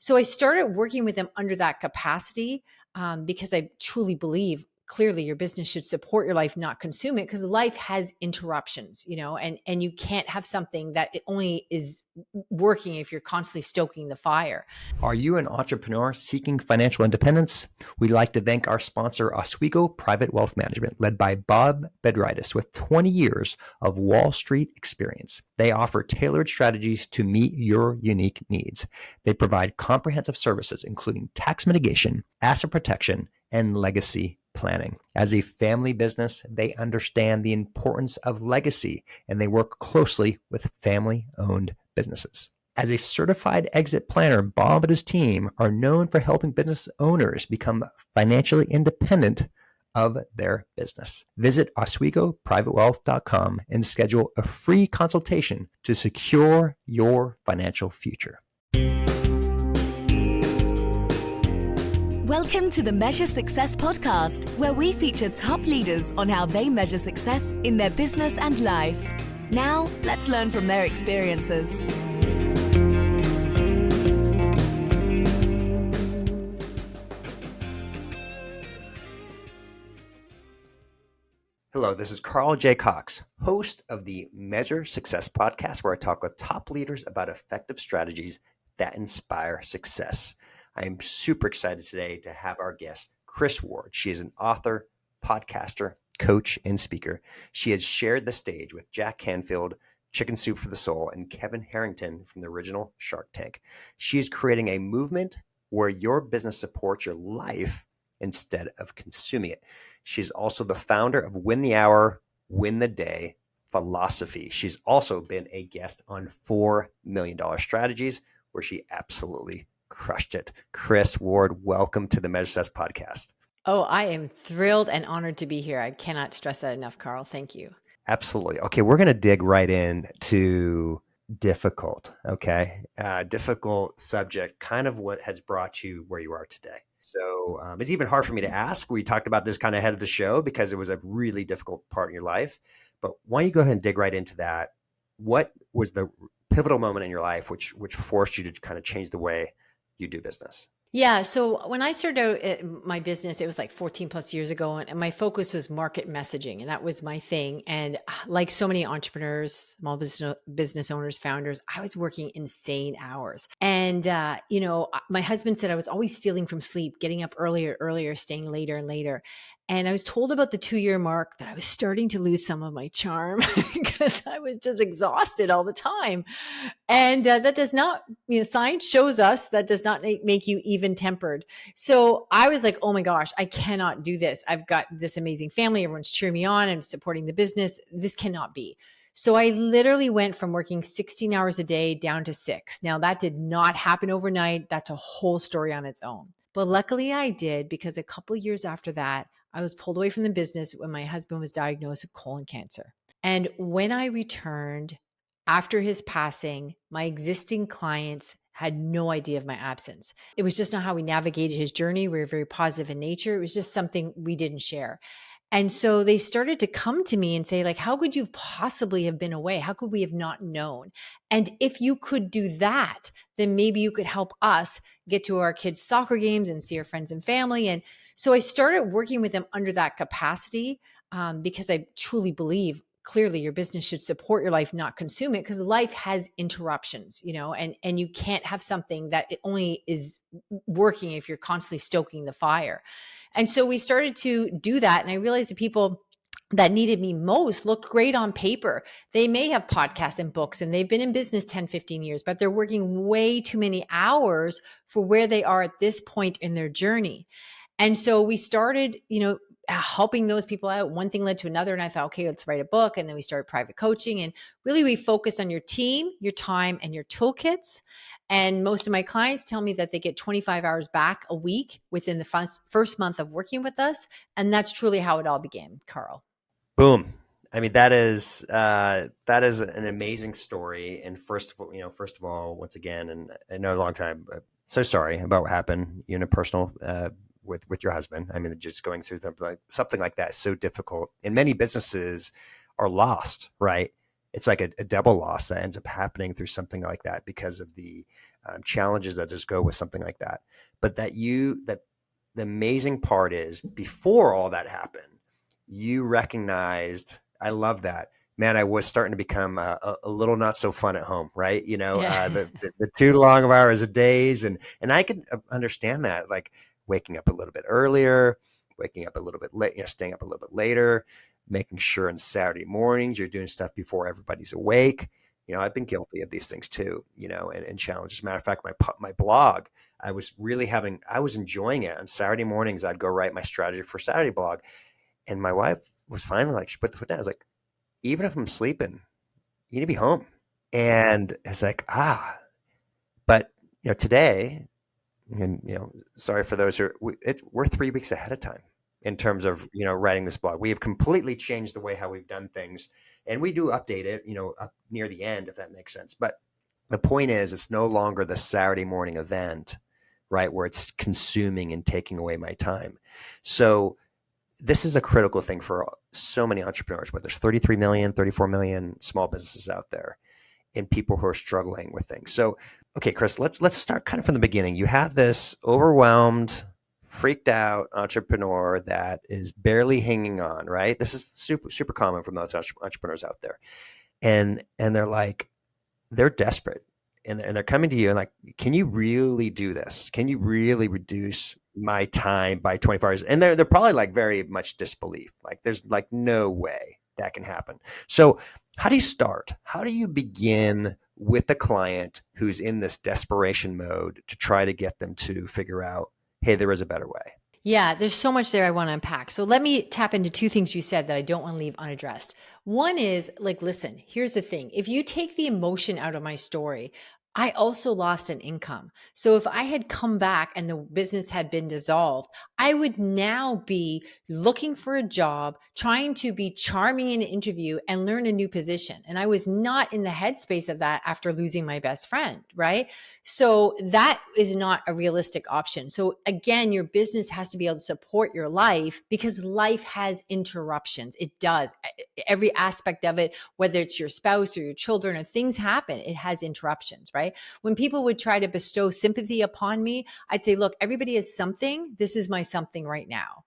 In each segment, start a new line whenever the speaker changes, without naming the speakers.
So I started working with them under that capacity because I truly believe clearly your business should support your life, not consume it, because life has interruptions, and you can't have something that it only is working if you're constantly stoking the fire.
Are you an entrepreneur seeking financial independence? We'd like to thank our sponsor, Oswego Private Wealth Management, led by Bob Bedritis, with 20 years of Wall Street experience. They offer tailored strategies to meet your unique needs. They provide comprehensive services, including tax mitigation, asset protection, and legacy planning. As a family business, they understand the importance of legacy, and they work closely with family-owned businesses. As a certified exit planner, Bob and his team are known for helping business owners become financially independent of their business. Visit OswegoPrivateWealth.com and schedule a free consultation to secure your financial future.
Welcome to the Measure Success podcast, where we feature top leaders on how they measure success in their business and life. Now, let's learn from their experiences.
Hello, this is Carl J. Cox, host of the Measure Success podcast, where I talk with top leaders about effective strategies that inspire success. I am super excited today to have our guest, Kris Ward. She is an author, podcaster, coach, and speaker. She has shared the stage with Jack Canfield, Chicken Soup for the Soul, and Kevin Harrington from the original Shark Tank. She is creating a movement where your business supports your life instead of consuming it. She's also the founder of Win the Hour, Win the Day philosophy. She's also been a guest on $4 Million Strategies, where she absolutely crushed it. Kris Ward, welcome to the Measure Success podcast.
Oh, I am thrilled and honored to be here. I cannot stress that enough, Carl. Thank you.
Absolutely. Okay, we're going to dig right in to difficult subject, kind of what has brought you where you are today. So it's even hard for me to ask. We talked about this kind of ahead of the show because it was a really difficult part in your life. But why don't you go ahead and dig right into that? What was the pivotal moment in your life which forced you to kind of change the way you do business?
Yeah. So when I started out my business, it was like 14 plus years ago, and my focus was market messaging, and that was my thing. And like so many entrepreneurs, small business owners, founders, I was working insane hours. And, my husband said I was always stealing from sleep, getting up earlier, staying later and later. And I was told about the 2-year mark that I was starting to lose some of my charm because I was just exhausted all the time. And that does not, science shows us that does not make you even tempered. So I was like, oh my gosh, I cannot do this. I've got this amazing family. Everyone's cheering me on. I'm supporting the business. This cannot be. So I literally went from working 16 hours a day down to 6. Now that did not happen overnight. That's a whole story on its own. But luckily I did, because a couple of years after that, I was pulled away from the business when my husband was diagnosed with colon cancer. And when I returned after his passing, my existing clients had no idea of my absence. It was just not how we navigated his journey. We were very positive in nature. It was just something we didn't share. And so they started to come to me and say, like, how could you possibly have been away? How could we have not known? And if you could do that, then maybe you could help us get to our kids' soccer games and see our friends and family. And so I started working with them under that capacity because I truly believe clearly your business should support your life, not consume it, because life has interruptions, and you can't have something that it only is working if you're constantly stoking the fire. And so we started to do that. And I realized the people that needed me most looked great on paper. They may have podcasts and books and they've been in business 10, 15 years, but they're working way too many hours for where they are at this point in their journey. And so we started, helping those people out. One thing led to another. And I thought, okay, let's write a book. And then we started private coaching. And really we focused on your team, your time, and your toolkits. And most of my clients tell me that they get 25 hours back a week within the first month of working with us. And that's truly how it all began, Carl.
Boom. I mean, that is an amazing story. And first of all, once again, and I know a long time, so sorry about what happened in a personal, with your husband. I mean, just going through something like that is so difficult. And many businesses are lost, right? it's like a double loss that ends up happening through something like that because of the challenges that just go with something like that. But that the amazing part is before all that happened, you recognized, I love that, man, I was starting to become a little not so fun at home, right?
Yeah.
The too long of hours of days. And I can understand that, like waking up a little bit earlier, waking up a little bit late, staying up a little bit later, making sure on Saturday mornings you're doing stuff before everybody's awake. I've been guilty of these things too, and challenges. As a matter of fact, my blog, I was enjoying it. On Saturday mornings, I'd go write my strategy for Saturday blog. And my wife was finally like, she put the foot down. I was like, even if I'm sleeping, you need to be home. And it's like, but today, and sorry for those we're 3 weeks ahead of time in terms of writing this blog. We have completely changed the way how we've done things, and we do update it up near the end, if that makes sense. But the point is, it's no longer the Saturday morning event, right, where it's consuming and taking away my time. So this is a critical thing for so many entrepreneurs, but there's 33 million, 34 million small businesses out there and people who are struggling with things. So, okay, Kris, let's start kind of from the beginning. You have this overwhelmed, freaked out entrepreneur that is barely hanging on, right? This is super common for most entrepreneurs out there. And they're desperate and they're coming to you and like, can you really do this? Can you really reduce my time by 24 hours? And they're probably like very much disbelief. Like there's like no way that can happen. So how do you start? How do you begin with the client who's in this desperation mode to try to get them to figure out, hey, there is a better way?
Yeah, there's so much there I want to unpack. So let me tap into two things you said that I don't want to leave unaddressed. One is like, listen, here's the thing. If you take the emotion out of my story, I also lost an income. So if I had come back and the business had been dissolved, I would now be looking for a job, trying to be charming in an interview and learn a new position. And I was not in the headspace of that after losing my best friend, right? So that is not a realistic option. So again, your business has to be able to support your life because life has interruptions. It does. Every aspect of it, whether it's your spouse or your children or things happen, it has interruptions, right? When people would try to bestow sympathy upon me, I'd say, look, everybody has something. This is my something right now,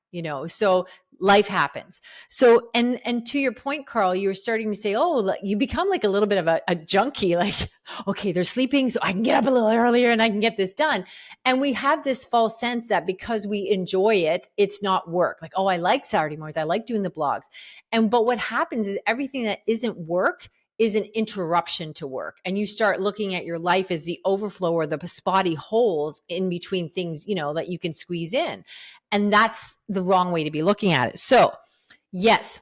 so life happens. So, and to your point, Carl, you were starting to say, oh, you become like a little bit of a junkie, like, okay, they're sleeping, so I can get up a little earlier and I can get this done. And we have this false sense that because we enjoy it, it's not work. Like, oh, I like Saturday mornings. I like doing the blogs. But what happens is everything that isn't work is an interruption to work. And you start looking at your life as the overflow or the spotty holes in between things, that you can squeeze in. And that's the wrong way to be looking at it. So yes,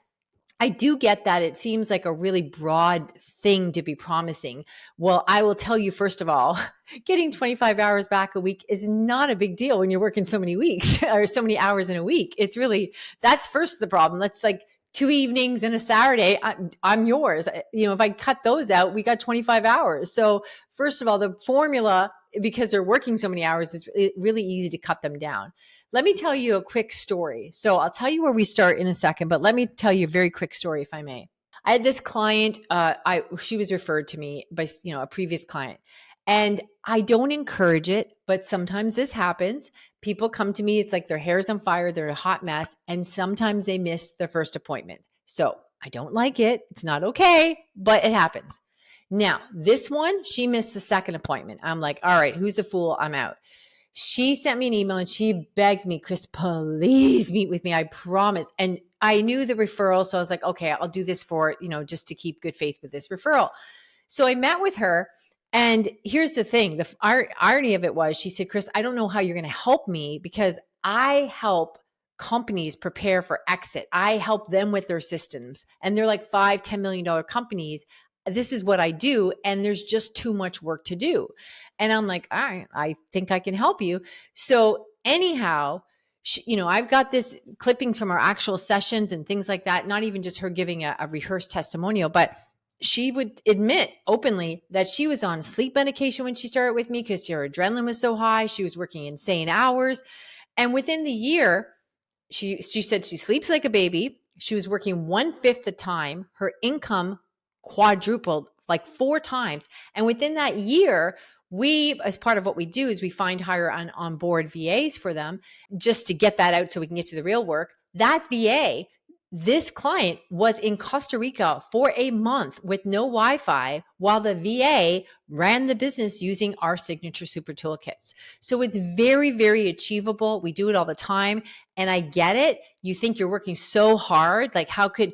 I do get that. It seems like a really broad thing to be promising. Well, I will tell you, first of all, getting 25 hours back a week is not a big deal when you're working so many weeks or so many hours in a week. It's really, that's first the problem. That's like 2 evenings and a Saturday. I'm yours. If I cut those out, we got 25 hours. So first of all, the formula, because they're working so many hours, it's really easy to cut them down. Let me tell you a quick story. So I'll tell you where we start in a second, but let me tell you a very quick story, if I may. I had this client, she was referred to me by, a previous client. And I don't encourage it, but sometimes this happens. People come to me, it's like their hair's on fire, they're a hot mess, and sometimes they miss their first appointment. So I don't like it. It's not okay, but it happens. Now, this one, she missed the second appointment. I'm like, all right, who's a fool? I'm out. She sent me an email and she begged me, Kris, please meet with me. I promise. And I knew the referral. So I was like, okay, I'll do this for, just to keep good faith with this referral. So I met with her. And here's the thing. The irony of it was she said, Kris, I don't know how you're going to help me because I help companies prepare for exit. I help them with their systems. And they're like $5-10 million companies. This is what I do. And there's just too much work to do. And I'm like, all right, I think I can help you. So anyhow, I've got this clippings from our actual sessions and things like that. Not even just her giving a rehearsed testimonial, but she would admit openly that she was on sleep medication when she started with me because her adrenaline was so high. She was working insane hours. And within the year, she said she sleeps like a baby. She was working 1/5 the time. Her income quadrupled like 4 times. And within that year, we, as part of what we do is we find hire on board VAs for them just to get that out so we can get to the real work. That VA, this client was in Costa Rica for a month with no Wi-Fi while the VA ran the business using our signature super toolkits. So it's very, very achievable. We do it all the time. And I get it. You think you're working so hard. Like, how could,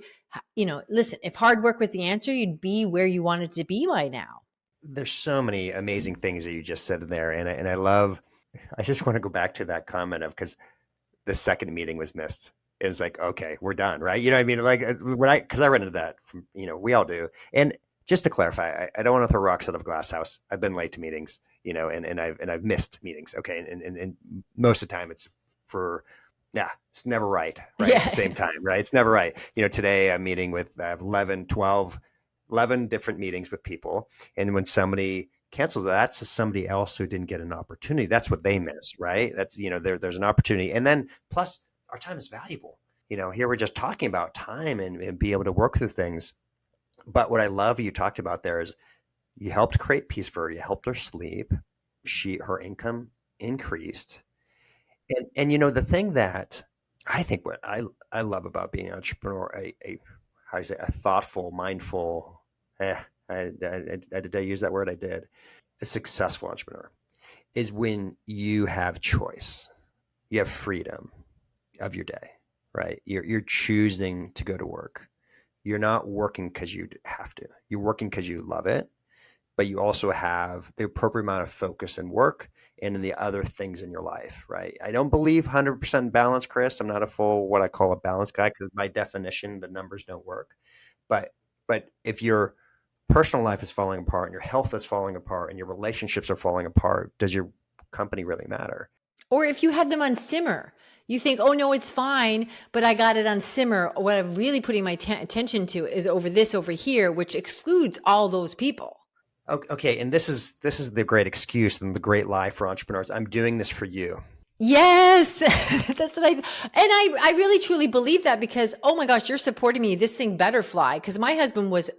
listen, if hard work was the answer, you'd be where you wanted to be by now.
There's so many amazing things that you just said in there. And I just want to go back to that comment of, because the second meeting was missed. It was like, okay, we're done, right? You know what I mean? Like because I run into that from, we all do. And just to clarify, I don't want to throw rocks out of a glass house. I've been late to meetings, and I've missed meetings. Okay. And most of the time it's it's never right at the same time, right? It's never right. Today I'm meeting with, I have 11 different meetings with people. And when somebody cancels, that's somebody else who didn't get an opportunity. That's what they miss, right? That's, there's an opportunity. And then plus our time is valuable. Here we're just talking about time and be able to work through things. But what I love you talked about there is you helped create peace for her. You helped her sleep. Her income increased. And the thing that I think what I love about being an entrepreneur, how do you say, a thoughtful, mindful, did I use that word? I did. A successful entrepreneur is when you have choice, you have freedom of your day, right? You're choosing to go to work. You're not working because you have to. You're working because you love it, but you also have the appropriate amount of focus and work and in the other things in your life, right? I don't believe 100% balance, Kris. I'm not a full, what I call a balance guy, because by definition, the numbers don't work. But if your personal life is falling apart and your health is falling apart and your relationships are falling apart, does your company really matter?
Or if you had them on simmer, you think, oh no, it's fine, but I got it on simmer. What I'm really putting my attention to is over here, which excludes all those people.
Okay, and this is the great excuse and the great lie for entrepreneurs. I'm doing this for you.
Yes, that's what I really truly believe that, because, oh my gosh, you're supporting me. This thing better fly. Because my husband was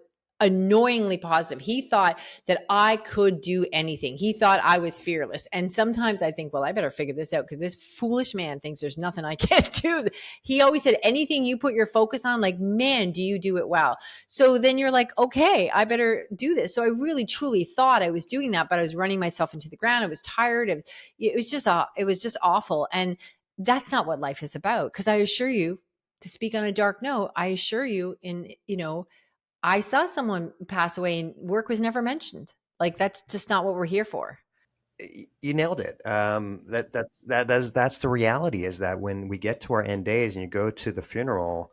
annoyingly positive. He thought that I could do anything. He thought I was fearless. And sometimes I think, well, I better figure this out, because this foolish man thinks there's nothing I can't do. He always said, anything you put your focus on, like, man, do you do it well. So then you're like, okay, I better do this. So I really truly thought I was doing that, but I was running myself into the ground. I was tired. It was just awful. And that's not what life is about. Because I assure you, to speak on a dark note, I assure you, I saw someone pass away and work was never mentioned. Like, that's just not what we're here for.
You nailed it. That's the reality, is that when we get to our end days and you go to the funeral,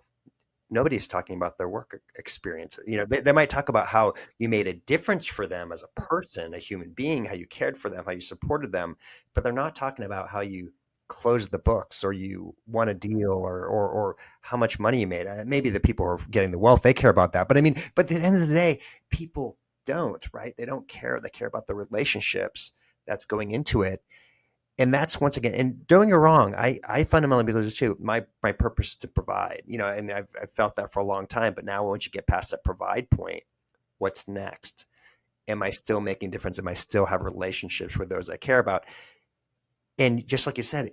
nobody's talking about their work experience. They might talk about how you made a difference for them as a person, a human being, how you cared for them, how you supported them, but they're not talking about how you close the books or you won a deal or how much money you made. Maybe the people who are getting the wealth, they care about that. But at the end of the day, people don't, right? They don't care. They care about the relationships that's going into it. And that's, once again, and don't get me wrong, I fundamentally believe this too. My purpose is to provide, and I've felt that for a long time. But now once you get past that provide point, what's next? Am I still making a difference? Am I still have relationships with those I care about? And just like you said,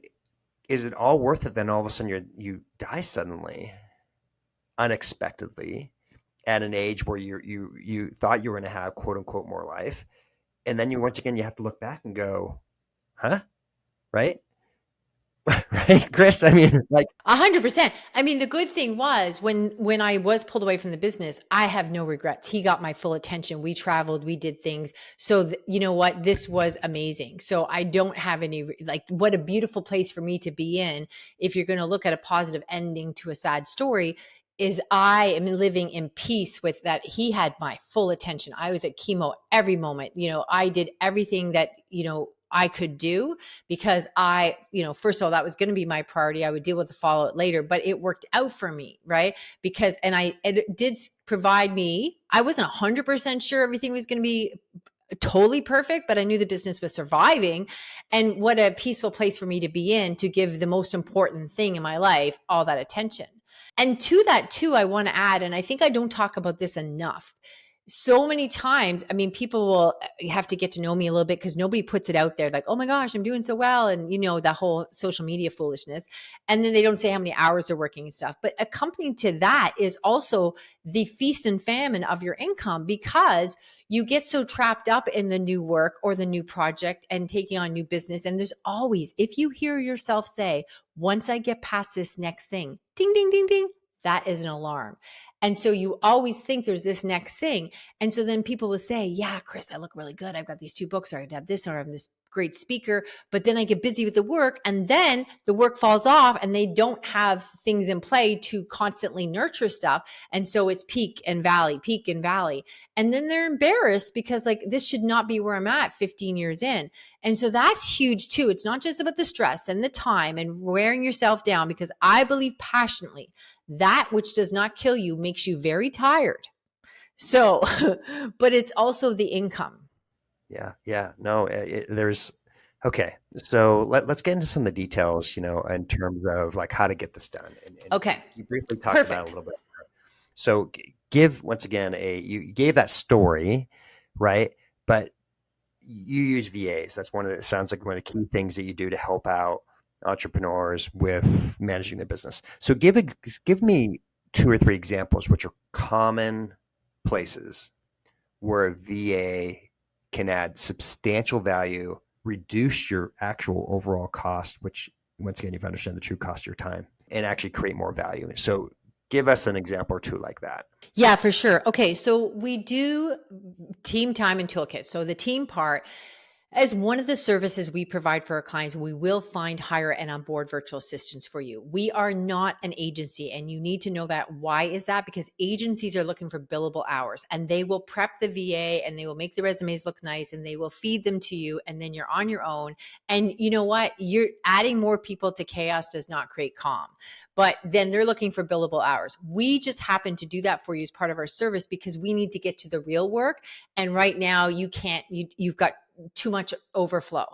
is it all worth it? Then all of a sudden you die suddenly, unexpectedly, at an age where you thought you were going to have, quote unquote, more life, and then once again you have to look back and go, huh? Right? Right, Kris?
100%. The good thing was when I was pulled away from the business, I have no regrets. He got my full attention. We traveled, we did things. So you know what? This was amazing. So I don't have any, what a beautiful place for me to be in. If you're going to look at a positive ending to a sad story, is I am living in peace with that. He had my full attention. I was at chemo every moment. I did everything that, I could do, because first of all, that was going to be my priority. I would deal with the fallout later, but it worked out for me, right? Because, it did provide me, I wasn't 100% sure everything was going to be totally perfect, but I knew the business was surviving, and what a peaceful place for me to be in, to give the most important thing in my life all that attention. And to that too, I want to add, and I think I don't talk about this enough, So many times, I mean, people will have to get to know me a little bit because nobody puts it out there like, oh my gosh, I'm doing so well. And, the whole social media foolishness. And then they don't say how many hours they're working and stuff. But accompanying to that is also the feast and famine of your income, because you get so trapped up in the new work or the new project and taking on new business. And there's always, if you hear yourself say, once I get past this next thing, ding, ding, ding, ding, that is an alarm. And so you always think there's this next thing. And so then people will say, yeah, Kris, I look really good. I've got these 2 books, or I have this, or I'm this great speaker. But then I get busy with the work, and then the work falls off and they don't have things in play to constantly nurture stuff. And so it's peak and valley, peak and valley. And then they're embarrassed because like, this should not be where I'm at 15 years in. And so that's huge too. It's not just about the stress and the time and wearing yourself down, because I believe passionately that which does not kill you makes you very tired. So, but it's also the income.
Yeah. Yeah. No, okay. So let's get into some of the details, in terms of like how to get this done. And
Okay.
you briefly talked about it a little bit. So give, once again, you gave that story, right? But you use VAs. That's it sounds like one of the key things that you do to help out entrepreneurs with managing their business. So give me 2 or 3 examples, which are common places where a VA can add substantial value, reduce your actual overall cost, which once again, you've understood the true cost of your time, and actually create more value. So give us an example or 2 like that.
Yeah, for sure. Okay. So we do team time and toolkit. So the team part, as one of the services we provide for our clients, we will find, hire, and onboard virtual assistants for you. We are not an agency, and you need to know that. Why is that? Because agencies are looking for billable hours, and they will prep the VA and they will make the resumes look nice and they will feed them to you, and then you're on your own. And you know what? You're adding more people to chaos does not create calm. But then they're looking for billable hours. We just happen to do that for you as part of our service because we need to get to the real work. And right now you can't, you've got too much overflow.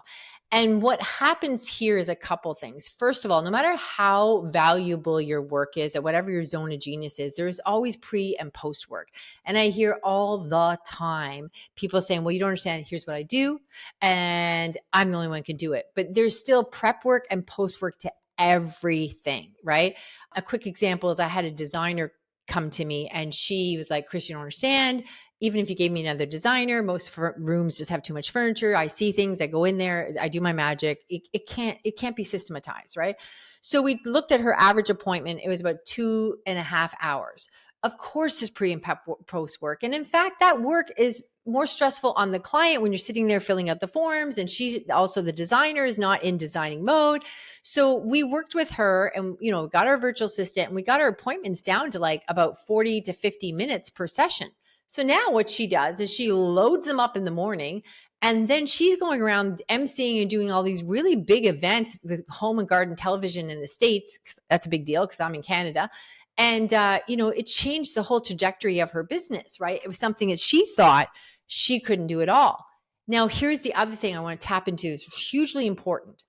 And what happens here is a couple things. First of all, no matter how valuable your work is at whatever your zone of genius is, there's always pre and post work. And I hear all the time people saying, well, you don't understand. Here's what I do. And I'm the only one who can do it. But there's still prep work and post work to everything, right? A quick example is I had a designer come to me and she was like, Kris, you don't understand. Even if you gave me another designer, most rooms just have too much furniture. I see things, I go in there, I do my magic. It can't be systematized, right? So we looked at her average appointment. It was about 2.5 hours. Of course, there's pre and post work. And in fact, that work is more stressful on the client when you're sitting there filling out the forms. And she's also, the designer is not in designing mode. So we worked with her and, got our virtual assistant, and we got our appointments down to like about 40 to 50 minutes per session. So now what she does is she loads them up in the morning, and then she's going around emceeing and doing all these really big events with home and garden television in the States. That's a big deal because I'm in Canada. And, it changed the whole trajectory of her business, right? It was something that she thought she couldn't do at all. Now, here's the other thing I want to tap into. It's hugely important.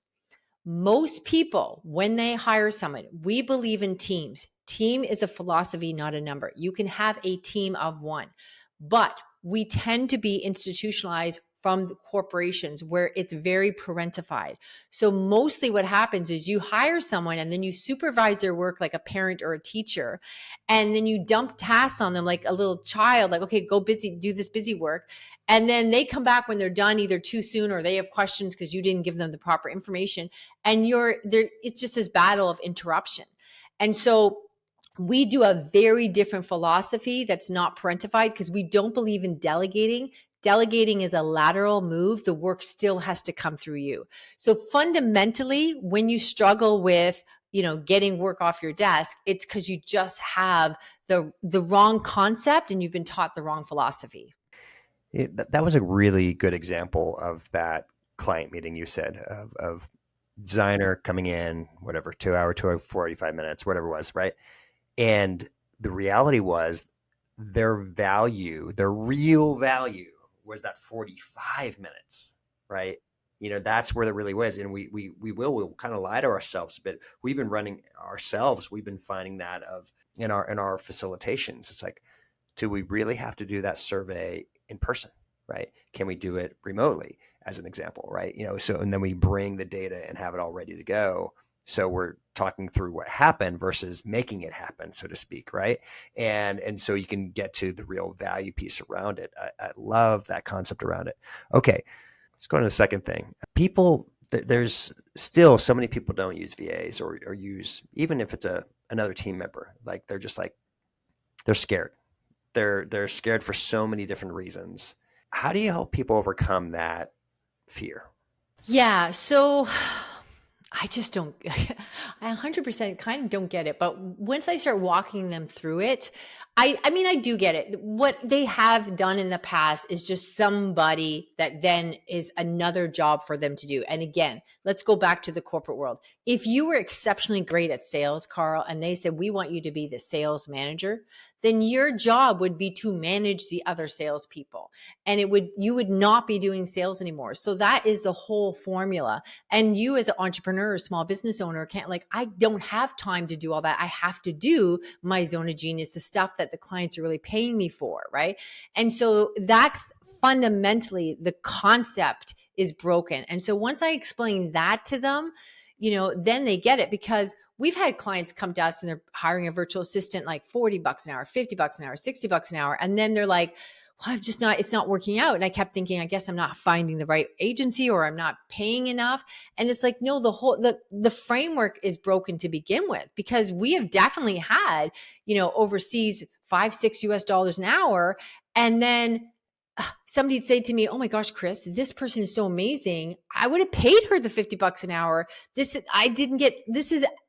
Most people, when they hire someone, we believe in teams. Team is a philosophy, not a number. You can have a team of 1, but we tend to be institutionalized from the corporations where it's very parentified. So mostly what happens is you hire someone and then you supervise their work like a parent or a teacher. And then you dump tasks on them like a little child, like, okay, go do this busy work. And then they come back when they're done either too soon or they have questions because you didn't give them the proper information. And it's just this battle of interruption. And so we do a very different philosophy that's not parentified because we don't believe in delegating. Delegating is a lateral move. The work still has to come through you. So fundamentally, when you struggle with, getting work off your desk, it's because you just have the wrong concept and you've been taught the wrong philosophy.
That was a really good example of that client meeting you said of designer coming in, whatever, 2 hour, 45 minutes, whatever it was, right? And the reality was their real value was that 45 minutes, right? That's where it really was. And we'll kind of lie to ourselves a bit. We've been running ourselves. We've been finding that in our facilitations. It's like, do we really have to do that survey in person, right? Can we do it remotely, as an example, right? So, and then we bring the data and have it all ready to go. So we're talking through what happened versus making it happen, so to speak, right? And so you can get to the real value piece around it. I love that concept around it. Okay, let's go to the second thing. There's still so many people don't use VAs or use, even if it's another team member, like they're just like, they're scared. They're scared for so many different reasons. How do you help people overcome that fear?
Yeah. So I just don't, I 100% kind of don't get it. But once I start walking them through it, I mean, I do get it. What they have done in the past is just somebody that then is another job for them to do. And again, let's go back to the corporate world. If you were exceptionally great at sales, Carl, and they said, we want you to be the sales manager, then your job would be to manage the other salespeople. And you would not be doing sales anymore. So that is the whole formula. And you as an entrepreneur or small business owner can't, like, I don't have time to do all that. I have to do my zone of genius, the stuff that the clients are really paying me for, right? And so that's fundamentally the concept is broken. And so once I explain that to them, then they get it, because we've had clients come to us and they're hiring a virtual assistant like $40 an hour, $50 an hour, $60 an hour. And then they're like, well, it's not working out. And I kept thinking, I guess I'm not finding the right agency or I'm not paying enough. And it's like, no, the framework is broken to begin with, because we have definitely had, overseas $5-6 an hour. And then somebody'd say to me, oh my gosh, Kris, this person is so amazing. I would have paid her the $50 an hour.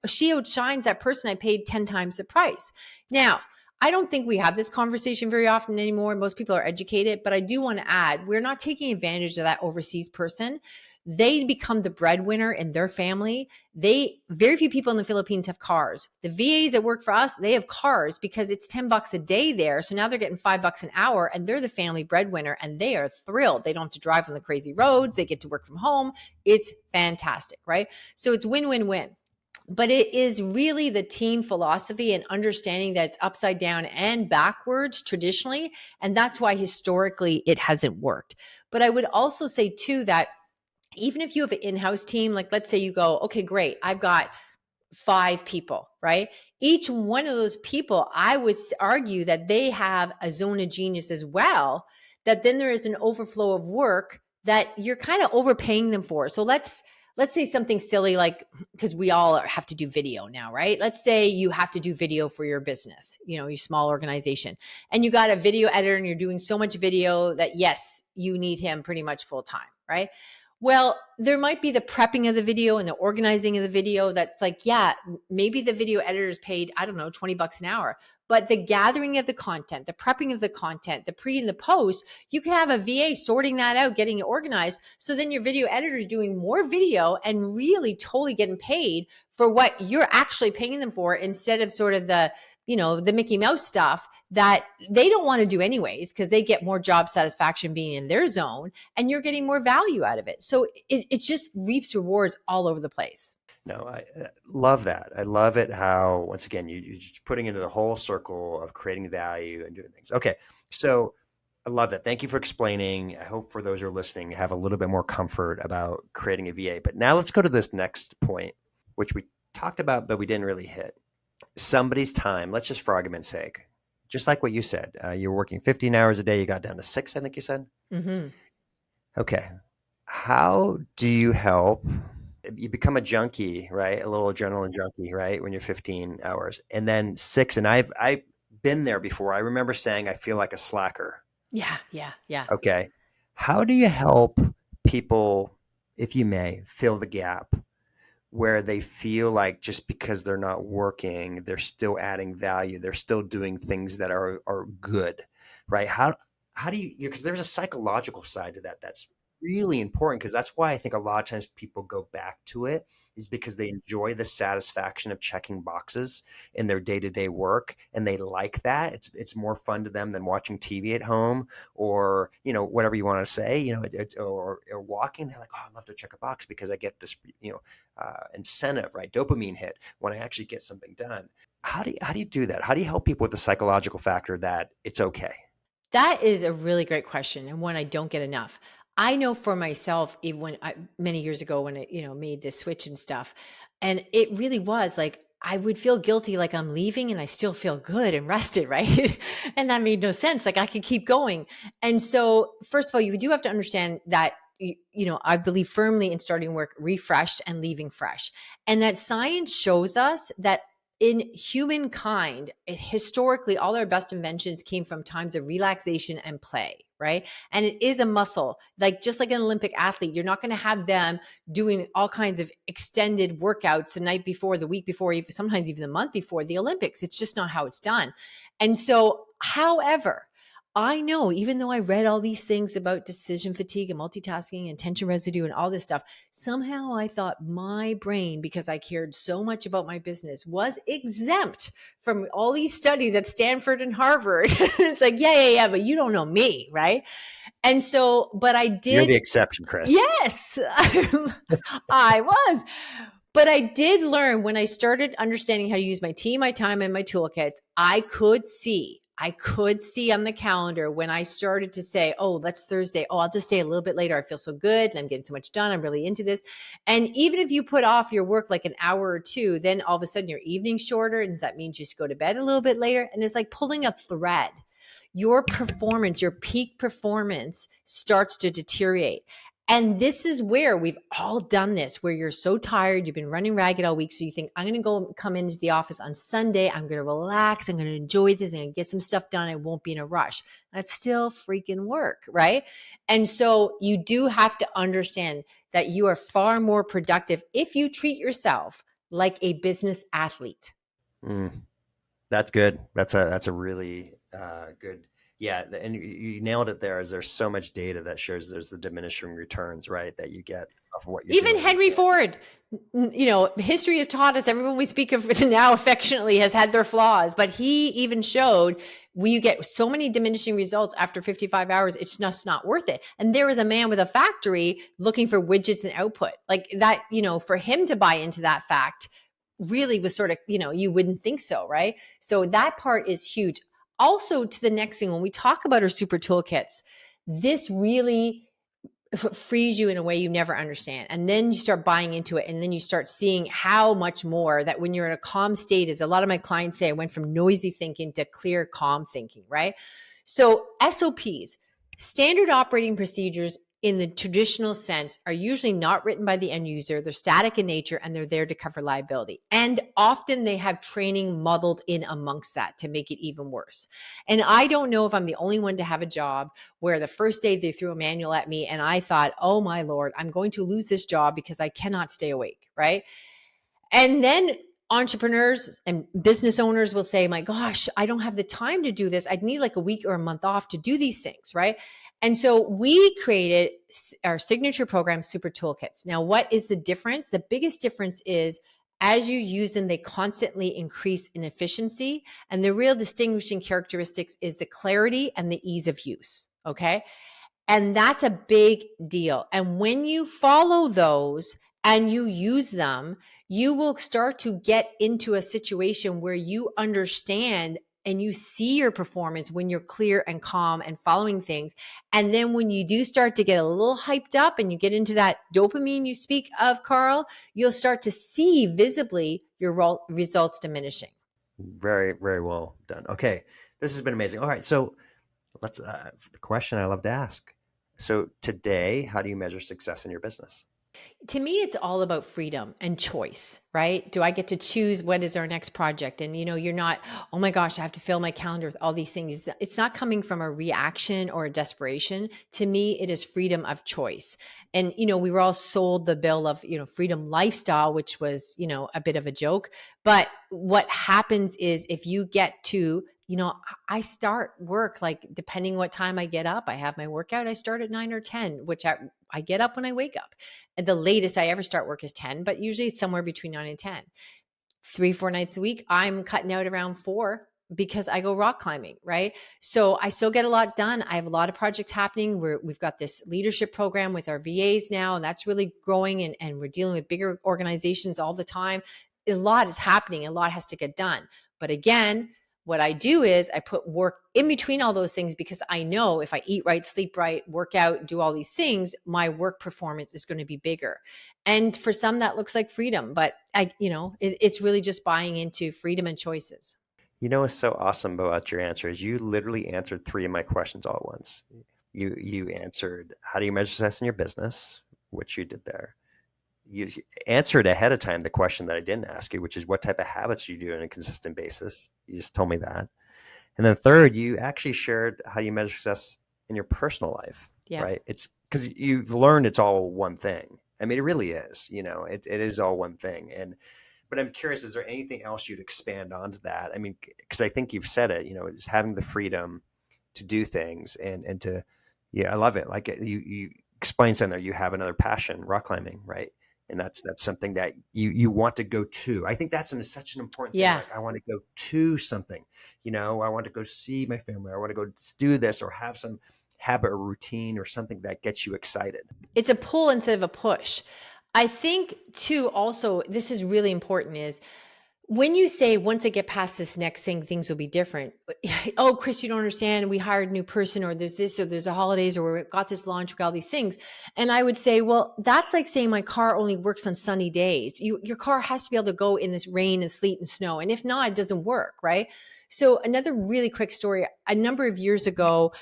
She outshines that person I paid 10 times the price. Now, I don't think we have this conversation very often anymore. Most people are educated, but I do want to add, we're not taking advantage of that overseas person. They become the breadwinner in their family. Very few people in the Philippines have cars. The VAs that work for us, they have cars because it's $10 a day there. So now they're getting $5 an hour and they're the family breadwinner and they are thrilled. They don't have to drive on the crazy roads. They get to work from home. It's fantastic, right? So it's win-win-win. But it is really the team philosophy and understanding that it's upside down and backwards traditionally. And that's why historically it hasn't worked. But I would also say too that even if you have an in-house team, like let's say you go, okay, great, I've got 5 people, right? Each one of those people, I would argue that they have a zone of genius as well, that then there is an overflow of work that you're kind of overpaying them for. So let's say something silly, like, because we all have to do video now, right? Let's say you have to do video for your business, your small organization, and you got a video editor and you're doing so much video that yes, you need him pretty much full time, right? Well, there might be the prepping of the video and the organizing of the video. That's like, yeah, maybe the video editor is paid, I don't know, $20 an hour. But the gathering of the content, the prepping of the content, the pre and the post, you can have a VA sorting that out, getting it organized. So then your video editor is doing more video and really totally getting paid for what you're actually paying them for, instead of sort of the Mickey Mouse stuff that they don't want to do anyways, because they get more job satisfaction being in their zone and you're getting more value out of it. So it just reaps rewards all over the place.
No, I love that. I love it how, once again, you're just putting into the whole circle of creating value and doing things. Okay, so I love that. Thank you for explaining. I hope for those who are listening have a little bit more comfort about creating a VA. But now let's go to this next point, which we talked about, but we didn't really hit. Somebody's time, let's just for argument's sake, just like what you said, you're working 15 hours a day, you got down to 6, I think you said.
Mm-hmm.
Okay. How do you help? You become a junkie, right? A little adrenaline junkie, right? When you're 15 hours and then 6. And I've been there before. I remember saying, I feel like a slacker.
Yeah.
Okay. How do you help people, if you may, fill the gap where they feel like just because they're not working, they're still adding value, they're still doing things that are good, right? How do you, because there's a psychological side to that that's really important, because that's why I think a lot of times people go back to it, is because they enjoy the satisfaction of checking boxes in their day-to-day work, and they like that. It's more fun to them than watching TV at home, or whatever you want to say, or walking. They're like, oh, I'd love to check a box because I get this incentive, right? Dopamine hit when I actually get something done. how do you do that? How do you help people with the psychological factor that it's okay?
That is a really great question, and one I don't get enough. I know for myself, even when many years ago when I, made this switch and stuff, and it really was like I would feel guilty, like I'm leaving, and I still feel good and rested, right? And that made no sense. Like I could keep going. And so, first of all, you do have to understand that. I believe firmly in starting work refreshed and leaving fresh. And that science shows us that in humankind, historically, all our best inventions came from times of relaxation and play, right? And it is a muscle, like just like an Olympic athlete, you're not going to have them doing all kinds of extended workouts the night before, the week before, even sometimes even the month before the Olympics. It's just not how it's done. And so, however, I know, even though I read all these things about decision fatigue and multitasking and attention residue and all this stuff, somehow I thought my brain, because I cared so much about my business, was exempt from all these studies at Stanford and Harvard. It's like, yeah, but you don't know me, right? And so, but I
You're
did.
the exception, Kris.
Yes, I was. But I did learn when I started understanding how to use my team, my time, and my toolkits, I could see on the calendar when I started to say, oh, that's Thursday. Oh, I'll just stay a little bit later. I feel so good and I'm getting so much done. I'm really into this. And even if you put off your work like an hour or two, then all of a sudden your evening's shorter. And that means you just go to bed a little bit later. And it's like pulling a thread. Your performance, your peak performance starts to deteriorate. And this is where we've all done this, where you're so tired, you've been running ragged all week. So you think, I'm going to come into the office on Sunday. I'm going to relax. I'm going to enjoy this. I'm going to get some stuff done. I won't be in a rush. That's still freaking work, right? And so you do have to understand that you are far more productive if you treat yourself like a business athlete.
That's good. That's a really good. Yeah, and you nailed it there. As there's so much data that shows there's the diminishing returns, right, that you get of what you're
Even
doing.
Henry Ford, history has taught us, everyone we speak of now affectionately has had their flaws, but he even showed when you get so many diminishing results after 55 hours, it's just not worth it. And there was a man with a factory looking for widgets and output like that, for him to buy into that fact really was sort of, you wouldn't think so, right? So that part is huge. Also, to the next thing, when we talk about our super toolkits, this really frees you in a way you never understand. And then you start buying into it. And then you start seeing how much more that when you're in a calm state, as a lot of my clients say, I went from noisy thinking to clear, calm thinking, right? So SOPs, standard operating procedures in the traditional sense are usually not written by the end user. They're static in nature and they're there to cover liability. And often they have training muddled in amongst that to make it even worse. And I don't know if I'm the only one to have a job where the first day they threw a manual at me and I thought, oh my Lord, I'm going to lose this job because I cannot stay awake, right? And then entrepreneurs and business owners will say, my gosh, I don't have the time to do this. I'd need like a week or a month off to do these things, right? And so we created our signature program, Super Toolkits. Now, what is the difference? The biggest difference is as you use them, they constantly increase in efficiency. And the real distinguishing characteristics is the clarity and the ease of use, okay? And that's a big deal. And when you follow those and you use them, you will start to get into a situation where you understand and you see your performance when you're clear and calm and following things. And then when you do start to get a little hyped up and you get into that dopamine you speak of, Carl, you'll start to see visibly your results diminishing.
Very, very well done. Okay, this has been amazing. All right, so let's the question I love to ask. So today, how do you measure success in your business?
To me, it's all about freedom and choice, right? Do I get to choose what is our next project? And, you're not, oh my gosh, I have to fill my calendar with all these things. It's not coming from a reaction or a desperation. To me, it is freedom of choice. And, we were all sold the bill of, freedom lifestyle, which was, a bit of a joke. But what happens is if you get to, I start work, like depending what time I get up, I have my workout, I start at 9 or 10, which I get up when I wake up. And the latest I ever start work is 10, but usually it's somewhere between 9 and 10. 3-4 nights a week, I'm cutting out around 4 because I go rock climbing, right? So I still get a lot done. I have a lot of projects happening. We've got this leadership program with our VAs now, and that's really growing, and we're dealing with bigger organizations all the time. A lot is happening. A lot has to get done. But again, what I do is I put work in between all those things, because I know if I eat right, sleep right, work out, do all these things, my work performance is going to be bigger. And for some, that looks like freedom, but it's really just buying into freedom and choices.
What's so awesome about your answer is you literally answered three of my questions all at once. You answered, how do you measure success in your business, which you did there. You answered ahead of time the question that I didn't ask you, which is what type of habits you do on a consistent basis. You just told me that. And then third, you actually shared how you measure success in your personal life,
Yeah.
right? It's because you've learned it's all one thing. I mean, it really is, it is all one thing. But I'm curious, is there anything else you'd expand onto that? I mean, because I think you've said it, it's having the freedom to do things and to, I love it. Like you explained something there, you have another passion, rock climbing, right? And that's something that you want to go to. I think that's such an important thing.
Yeah.
Like, I want to go to something, I want to go see my family. I want to go do this or have some habit or routine or something that gets you excited.
It's a pull instead of a push. I think too, also, this is really important, is when you say, once I get past this next thing, things will be different. Oh, Kris, you don't understand. We hired a new person, or there's this, or there's a holidays, or we got this launch, we got all these things. And I would say, well, that's like saying my car only works on sunny days. Your car has to be able to go in this rain and sleet and snow. And if not, it doesn't work, right? So another really quick story, a number of years ago,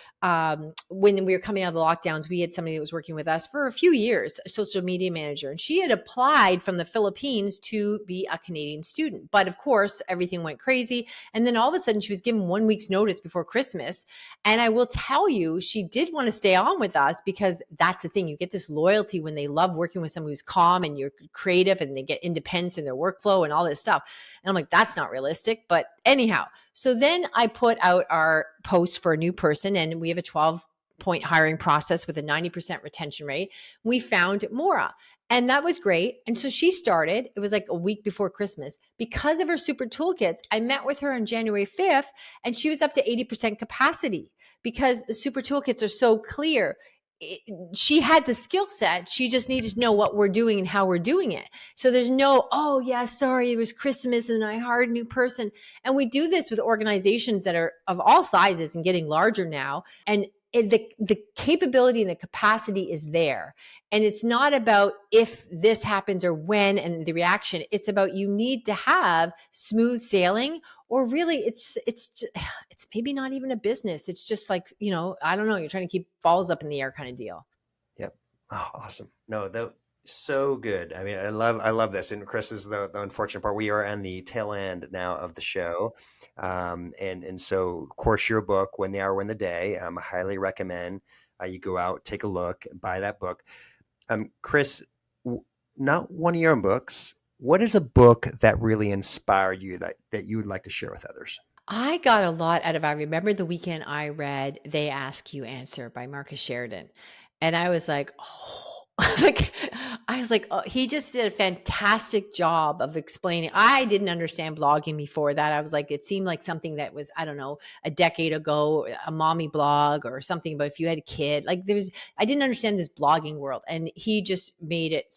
when we were coming out of the lockdowns, we had somebody that was working with us for a few years, a social media manager, and she had applied from the Philippines to be a Canadian student. But of course, everything went crazy. And then all of a sudden she was given 1 week's notice before Christmas. And I will tell you, she did want to stay on with us, because that's the thing. You get this loyalty when they love working with someone who's calm and you're creative, and they get independence in their workflow and all this stuff. And I'm like, that's not realistic. But anyhow, so then I put out our post for a new person, and we have a 12-point hiring process with a 90% retention rate. We found Maura, and that was great. And so she started, it was like a week before Christmas. Because of her super toolkits, I met with her on January 5th, and she was up to 80% capacity, because the super toolkits are so clear. She had the skill set. She just needed to know what we're doing and how we're doing it. So there's no, oh yeah, sorry, it was Christmas and I hired a new person. And we do this with organizations that are of all sizes and getting larger now. And the capability and the capacity is there. And it's not about if this happens or when and the reaction. It's about, you need to have smooth sailing, or really it's maybe not even a business. It's just like, I don't know, you're trying to keep balls up in the air kind of deal.
Yep. Oh, awesome. No, that so good. I mean, I love this. And Kris, is the unfortunate part. We are on the tail end now of the show. And so of course your book, When the Hour, When the Day, I highly recommend you go out, take a look, buy that book. Kris, not one of your own books. What is a book that really inspired you that you would like to share with others?
I got a lot out of, I remember the weekend I read They Ask You Answer by Marcus Sheridan. And I was like, oh, oh, he just did a fantastic job of explaining. I didn't understand blogging before that. I was like, it seemed like something that was, I don't know, a decade ago, a mommy blog or something. But if you had a kid, I didn't understand this blogging world. And he just made it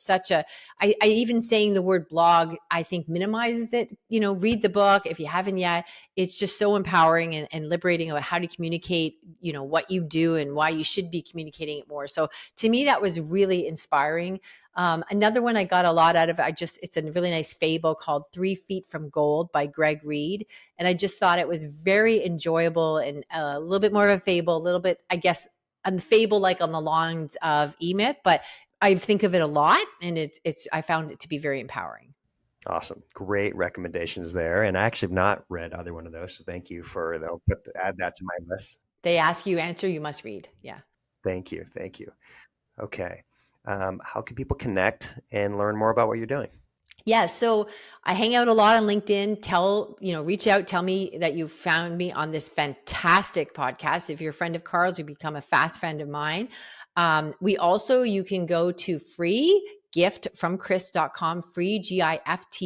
I even saying the word blog, I think minimizes it. Read the book if you haven't yet. It's just so empowering and liberating about how to communicate, what you do and why you should be communicating it more. So to me, that was really inspiring. Another one I got a lot out of, it's a really nice fable called 3 Feet from Gold by Greg Reed. And I just thought it was very enjoyable and a little bit more of a fable, a little bit, I guess, on the fable, like on the lines of E-Myth, but I think of it a lot, and I found it to be very empowering.
Awesome. Great recommendations there. And I actually have not read either one of those. So thank you I'll add that to my list.
They Ask You Answer, you must read. Yeah. Thank
you. Okay. How can people connect and learn more about what you're doing?
Yeah. So I hang out a lot on LinkedIn. Reach out, tell me that you found me on this fantastic podcast. If you're a friend of Carl's, you become a fast friend of mine. You can go to freegiftfromkris.com, free GIFT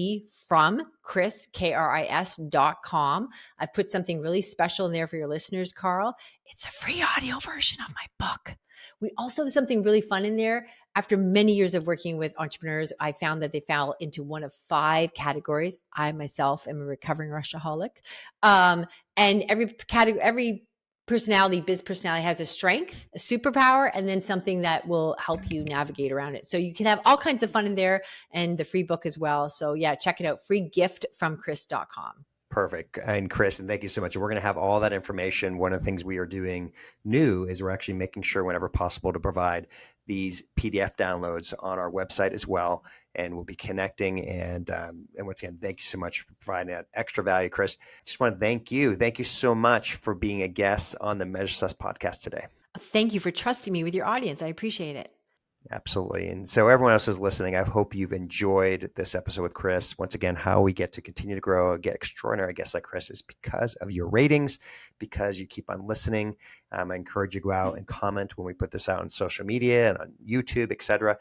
from Kris, KRIS.com. I've put something really special in there for your listeners, Carl. It's a free audio version of my book. We also have something really fun in there. after many years of working with entrepreneurs, I found that they fell into one of 5 categories. I myself am a recovering rushaholic. And every personality, biz personality has a strength, a superpower, and then something that will help you navigate around it. So you can have all kinds of fun in there, and the free book as well. So yeah, check it out. Free gift from Kris.com.
Perfect. And Kris, and thank you so much. We're going to have all that information. One of the things we are doing new is we're actually making sure whenever possible to provide these PDF downloads on our website as well. And we'll be connecting. And once again, thank you so much for providing that extra value, Kris. Just want to thank you. Thank you so much for being a guest on the Measure Success podcast today.
Thank you for trusting me with your audience. I appreciate it.
Absolutely. And so everyone else who's listening, I hope you've enjoyed this episode with Kris. Once again, how we get to continue to grow and get extraordinary guests like Kris is because of your ratings, because you keep on listening. I encourage you to go out and comment when we put this out on social media and on YouTube, etc.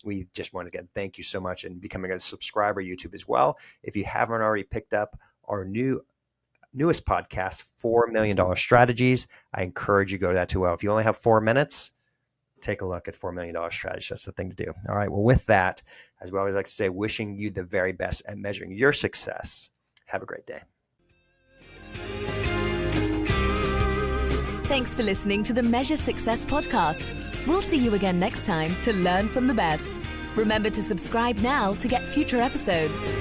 We just want to again thank you so much, and becoming a subscriber YouTube as well. If you haven't already picked up our newest podcast, $4 Million Strategies, I encourage you to go to that too. Well, if you only have 4 minutes, take a look at $4 Million Strategy. That's the thing to do. All right. Well, with that, as we always like to say, wishing you the very best at measuring your success. Have a great day.
Thanks for listening to the Measure Success podcast. We'll see you again next time to learn from the best. Remember to subscribe now to get future episodes.